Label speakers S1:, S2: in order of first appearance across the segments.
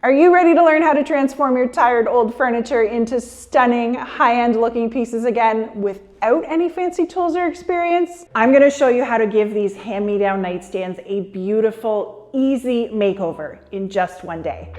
S1: Are you ready to learn how to transform your tired old furniture into stunning, high-end looking pieces again without any fancy tools or experience? I'm gonna show you how to give these hand-me-down nightstands a beautiful, easy makeover in just one day.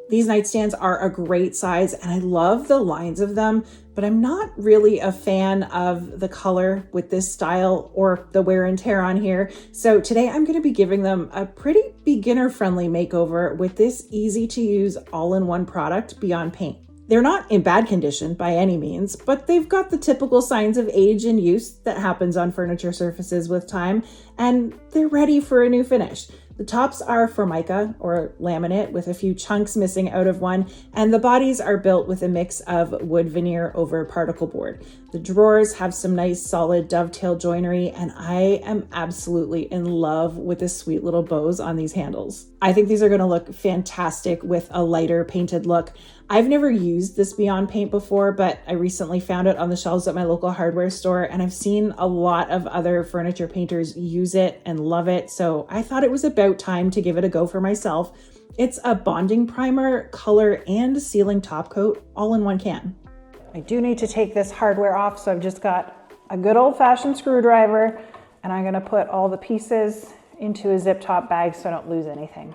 S1: These nightstands are a great size and I love the lines of them, but I'm not really a fan of the color with this style or the wear and tear on here. So today I'm going to be giving them a pretty beginner-friendly makeover with this easy-to-use all-in-one product, Beyond Paint. They're not in bad condition by any means, but they've got the typical signs of age and use that happens on furniture surfaces with time, and they're ready for a new finish. The tops are Formica or laminate with a few chunks missing out of one, and the bodies are built with a mix of wood veneer over particle board. The drawers have some nice solid dovetail joinery, and I am absolutely in love with the sweet little bows on these handles. I think these are going to look fantastic with a lighter painted look. I've never used this Beyond Paint before, but I recently found it on the shelves at my local hardware store, and I've seen a lot of other furniture painters use it and love it, so I thought it was about time to give it a go for myself. It's a bonding primer, color, and sealing top coat all in one can. I do need to take this hardware off, so I've just got a good old-fashioned screwdriver, and I'm going to put all the pieces into a zip top bag so I don't lose anything.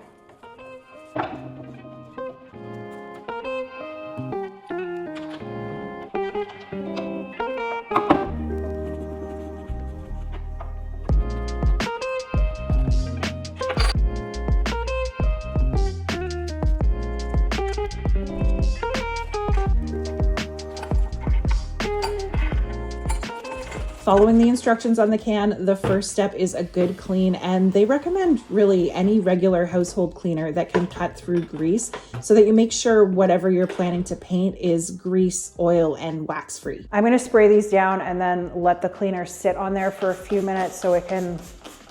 S1: Following the instructions on the can, the first step is a good clean, and they recommend really any regular household cleaner that can cut through grease so that you make sure whatever you're planning to paint is grease, oil, and wax free. I'm going to spray these down and then let the cleaner sit on there for a few minutes so it can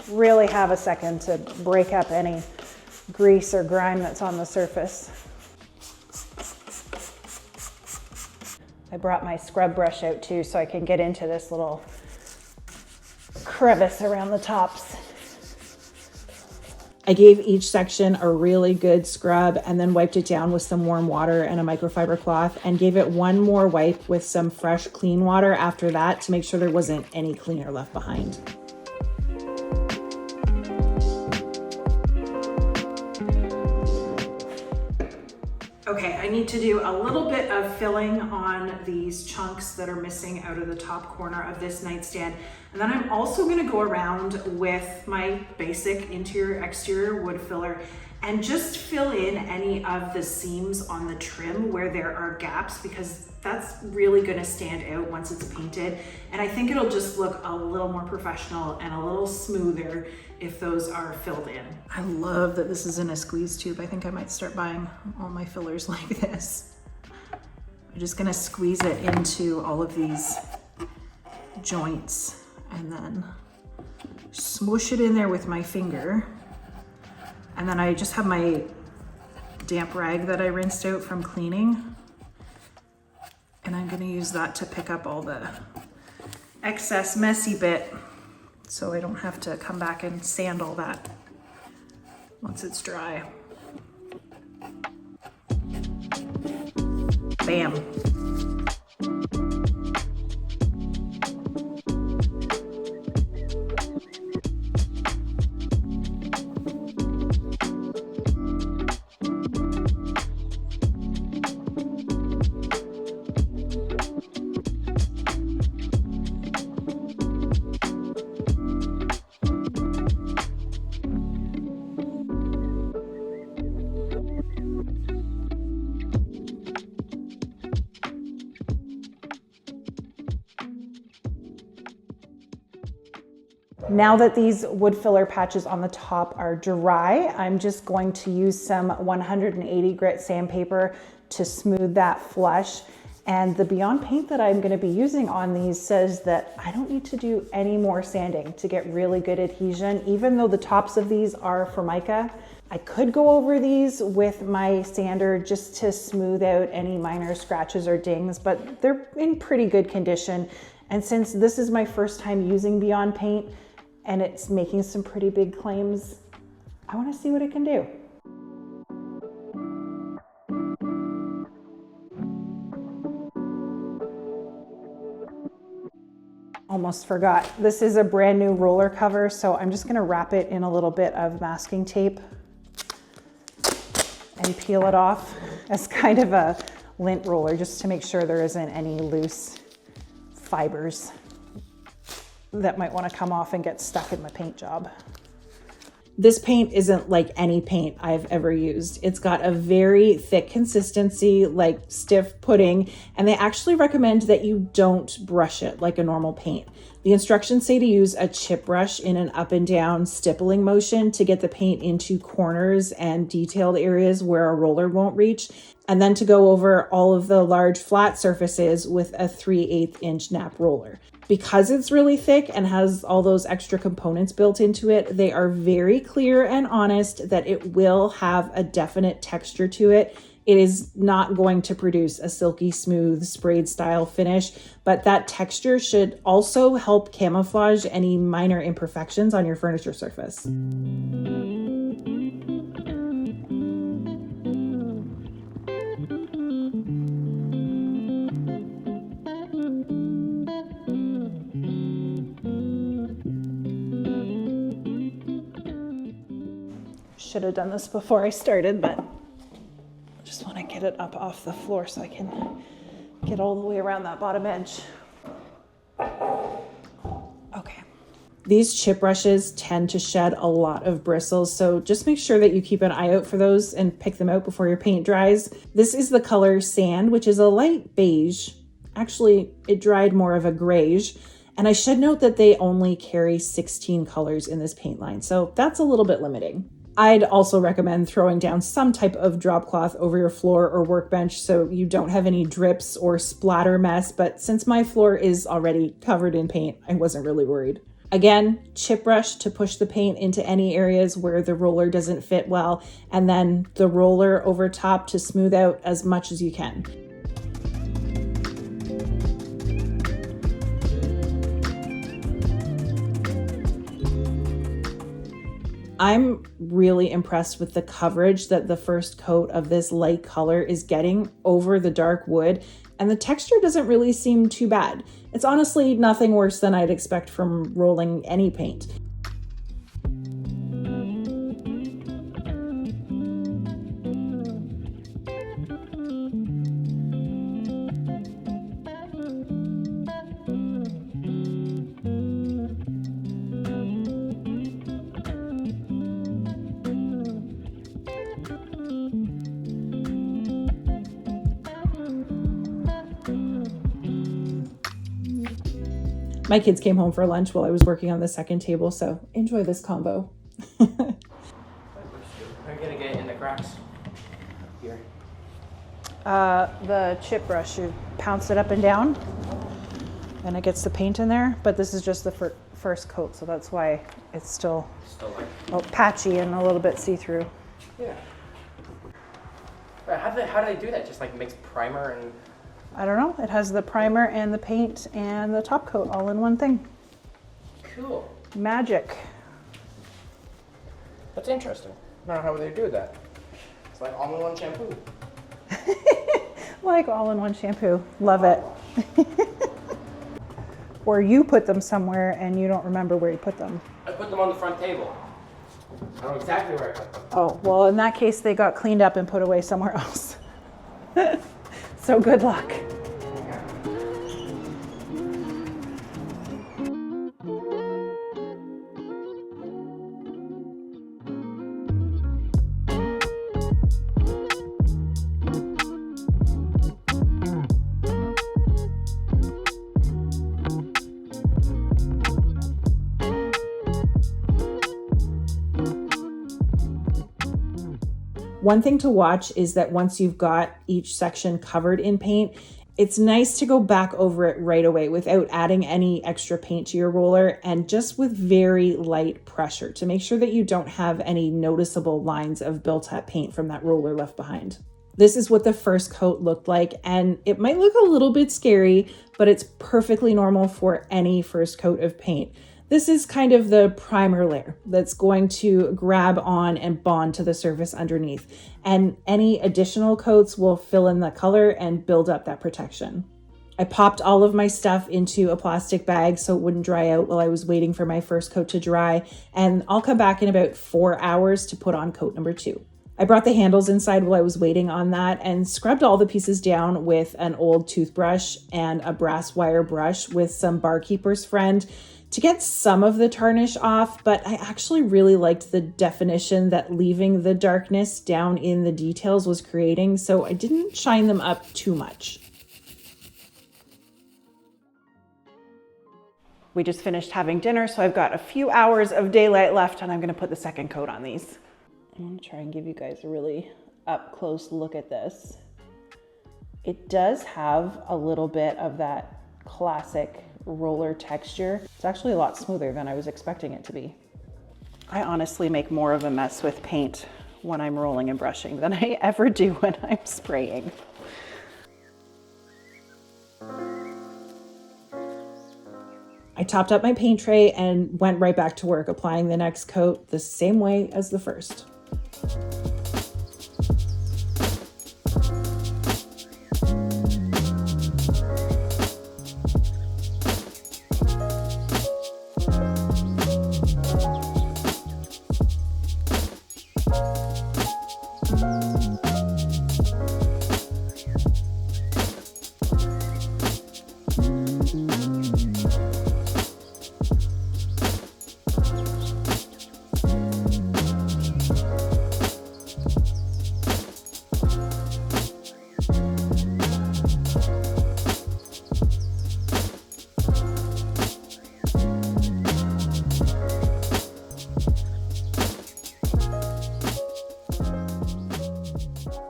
S1: really have a second to break up any grease or grime that's on the surface. I brought my scrub brush out too so I can get into this little crevice around the tops. I gave each section a really good scrub and then wiped it down with some warm water and a microfiber cloth and gave it one more wipe with some fresh clean water after that to make sure there wasn't any cleaner left behind. Okay, I need to do a little bit of filling on these chunks that are missing out of the top corner of this nightstand. And then I'm also gonna go around with my basic interior exterior wood filler and just fill in any of the seams on the trim where there are gaps, because that's really gonna stand out once it's painted. And I think it'll just look a little more professional and a little smoother if those are filled in. I love that this is in a squeeze tube. I think I might start buying all my fillers like this. I'm just gonna squeeze it into all of these joints and then smoosh it in there with my finger. And then I just have my damp rag that I rinsed out from cleaning. And I'm gonna use that to pick up all the excess messy bit so I don't have to come back and sand all that once it's dry. Bam. Now that these wood filler patches on the top are dry, I'm just going to use some 180 grit sandpaper to smooth that flush. And the Beyond Paint that I'm going to be using on these says that I don't need to do any more sanding to get really good adhesion, even though the tops of these are Formica. I could go over these with my sander just to smooth out any minor scratches or dings, but they're in pretty good condition. And since this is my first time using Beyond Paint, and it's making some pretty big claims. I want to see what it can do. Almost forgot. This is a brand new roller cover, so I'm just going to wrap it in a little bit of masking tape and peel it off as kind of a lint roller, just to make sure there isn't any loose fibers that might want to come off and get stuck in my paint job. This paint isn't like any paint I've ever used. It's got a very thick consistency, like stiff pudding, and they actually recommend that you don't brush it like a normal paint. The instructions say to use a chip brush in an up and down stippling motion to get the paint into corners and detailed areas where a roller won't reach, and then to go over all of the large flat surfaces with a 3/8 inch nap roller. Because it's really thick and has all those extra components built into it, they are very clear and honest that it will have a definite texture to it. It is not going to produce a silky smooth sprayed style finish, but that texture should also help camouflage any minor imperfections on your furniture surface. Should have done this before I started, but I just want to get it up off the floor so I can get all the way around that bottom edge. Okay. These chip brushes tend to shed a lot of bristles, so just make sure that you keep an eye out for those and pick them out before your paint dries. This is the color Sand, which is a light beige. Actually, it dried more of a grayish. And I should note that they only carry 16 colors in this paint line, so that's a little bit limiting. I'd also recommend throwing down some type of drop cloth over your floor or workbench so you don't have any drips or splatter mess, but since my floor is already covered in paint, I wasn't really worried. Again, chip brush to push the paint into any areas where the roller doesn't fit well, and then the roller over top to smooth out as much as you can. I'm really impressed with the coverage that the first coat of this light color is getting over the dark wood, and the texture doesn't really seem too bad. It's honestly nothing worse than I'd expect from rolling any paint. My kids came home for lunch while I was working on the second table, so enjoy this combo.
S2: I'm gonna get in the cracks here.
S1: The chip brush, you pounce it up and down, and it gets the paint in there, but this is just the first coat, so that's why it's still like patchy and a little bit see-through.
S2: Yeah. How do they do that? Just like mix primer and...
S1: I don't know. It has the primer and the paint and the top coat all in one thing.
S2: Cool.
S1: Magic.
S2: That's interesting. I don't know how they do that. It's like all-in-one shampoo.
S1: Like all-in-one shampoo. Love it. Or you put them somewhere and you don't remember where you put them.
S2: I put them on the front table. I know exactly where I put them.
S1: Oh, well, in that case, they got cleaned up and put away somewhere else. So good luck. One thing to watch is that once you've got each section covered in paint, it's nice to go back over it right away without adding any extra paint to your roller, and just with very light pressure to make sure that you don't have any noticeable lines of built-up paint from that roller left behind. This is what the first coat looked like, and it might look a little bit scary, but it's perfectly normal for any first coat of paint. This is kind of the primer layer that's going to grab on and bond to the surface underneath. And any additional coats will fill in the color and build up that protection. I popped all of my stuff into a plastic bag so it wouldn't dry out while I was waiting for my first coat to dry. And I'll come back in about 4 hours to put on coat number 2. I brought the handles inside while I was waiting on that and scrubbed all the pieces down with an old toothbrush and a brass wire brush with some Barkeeper's Friend to get some of the tarnish off, but I actually really liked the definition that leaving the darkness down in the details was creating, so I didn't shine them up too much. We just finished having dinner, so I've got a few hours of daylight left, and I'm gonna put the second coat on these. I'm gonna try and give you guys a really up close look at this. It does have a little bit of that classic roller texture. It's actually a lot smoother than I was expecting it to be. I honestly make more of a mess with paint when I'm rolling and brushing than I ever do when I'm spraying. I topped up my paint tray and went right back to work applying the next coat the same way as the first.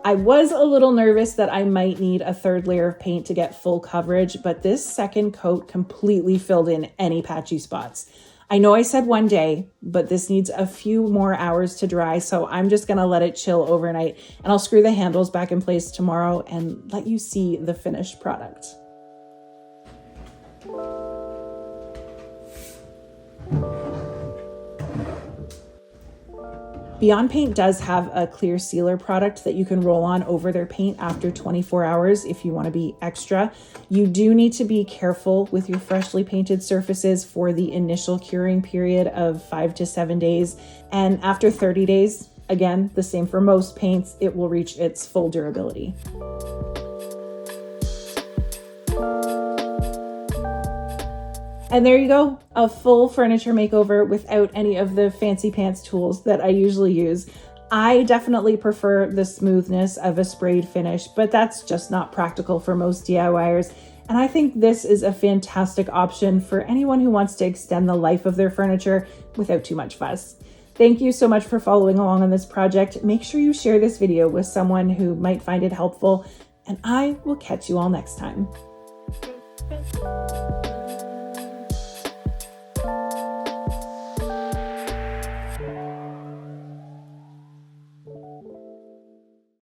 S1: I was a little nervous that I might need a third layer of paint to get full coverage, but this second coat completely filled in any patchy spots. I know I said one day, but this needs a few more hours to dry, so I'm just gonna let it chill overnight, and I'll screw the handles back in place tomorrow and let you see the finished product. Beyond Paint does have a clear sealer product that you can roll on over their paint after 24 hours if you want to be extra. You do need to be careful with your freshly painted surfaces for the initial curing period of 5 to 7 days. And after 30 days, again, the same for most paints, it will reach its full durability. And there you go, a full furniture makeover without any of the fancy pants tools that I usually use. I definitely prefer the smoothness of a sprayed finish, but that's just not practical for most DIYers. And I think this is a fantastic option for anyone who wants to extend the life of their furniture without too much fuss. Thank you so much for following along on this project. Make sure you share this video with someone who might find it helpful, and I will catch you all next time.